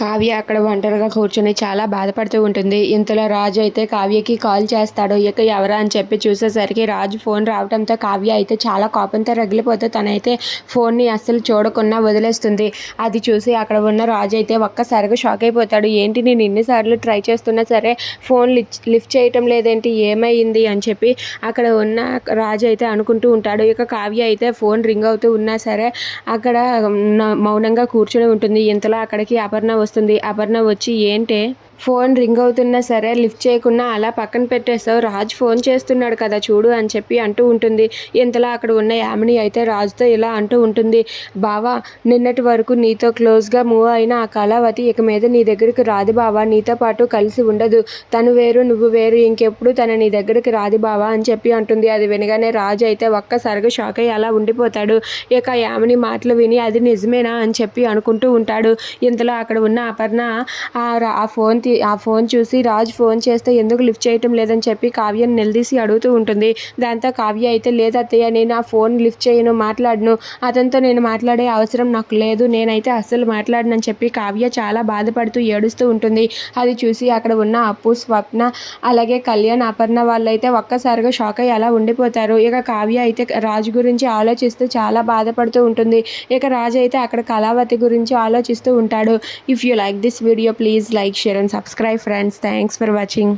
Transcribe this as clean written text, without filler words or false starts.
కావ్య అక్కడ ఒంటరిగా కూర్చొని చాలా బాధపడుతూ ఉంటుంది. ఇంతలో రాజు అయితే కావ్యకి కాల్ చేస్తాడు. ఇక ఎవరా అని చెప్పి చూసేసరికి రాజు ఫోన్ రావడంతో కావ్య అయితే చాలా కోపంతో రగిలిపోతూ తనైతే ఫోన్ని అస్సలు చూడకుండా వదిలేస్తుంది. అది చూసి అక్కడ ఉన్న రాజు అయితే ఒక్కసారిగా షాక్ అయిపోతాడు. ఏంటి నేను ఎన్నిసార్లు ట్రై చేస్తున్నా సరే ఫోన్ లిఫ్ట్ చేయటం లేదేంటి, ఏమైంది అని చెప్పి అక్కడ ఉన్న రాజు అయితే అనుకుంటూ ఉంటాడు. ఇక కావ్య అయితే ఫోన్ రింగ్ అవుతూ ఉన్నా సరే అక్కడ మౌనంగా కూర్చొని ఉంటుంది. ఇంతలో అక్కడికి అపర్ణ వస్తుంది. అపర్ణ వచ్చి ఏంటే ఫోన్ రింగ్ అవుతున్నా సరే లిఫ్ట్ చేయకుండా అలా పక్కన పెట్టేసావు, రాజు ఫోన్ చేస్తున్నాడు కదా చూడు అని చెప్పి అంటూ ఉంటుంది. ఇంతలో అక్కడ ఉన్న యామిని అయితే రాజుతో ఇలా అంటూ ఉంటుంది. బావా, నిన్నటి వరకు నీతో క్లోజ్గా మూవ్ అయిన ఆ కళావతి ఇక మీద నీ దగ్గరికి రాదు బావా, నీతో పాటు కలిసి ఉండదు. తను వేరు నువ్వు వేరు, ఇంకెప్పుడు తన నీ దగ్గరికి రాదు బావా అని చెప్పి అంటుంది. అది వినగానే రాజు అయితే ఒక్కసారిగా షాక్ అయ్యి అలా ఉండిపోతాడు. ఇక యామిని మాటలు విని అది నిజమేనా అని చెప్పి అనుకుంటూ ఉంటాడు. ఇంతలో అక్కడ ఉన్న అపర్ణ ఆ ఫోన్ చూసి రాజు ఫోన్ చేస్తే ఎందుకు లిఫ్ట్ చేయటం లేదని చెప్పి కావ్యను నిలదీసి అడుగుతూ ఉంటుంది. దాంతో కావ్య అయితే లేదత్తయ్య, నేను ఆ ఫోన్ లిఫ్ట్ చేయను, మాట్లాడను, అతనితో నేను మాట్లాడే అవసరం నాకు లేదు, నేనైతే అస్సలు మాట్లాడనని చెప్పి కావ్య చాలా బాధపడుతూ ఏడుస్తూ ఉంటుంది. అది చూసి అక్కడ ఉన్న అప్పు, స్వప్న, అలాగే కళ్యాణ్, అపర్ణ వాళ్ళైతే ఒక్కసారిగా షాక్ అయ్యి అలా ఉండిపోతారు. ఇక కావ్య అయితే రాజు గురించి ఆలోచిస్తూ చాలా బాధపడుతూ ఉంటుంది. ఇక రాజు అయితే అక్కడ కళావతి గురించి ఆలోచిస్తూ ఉంటాడు. If you like this video, please like, share and subscribe friends. Thanks for watching.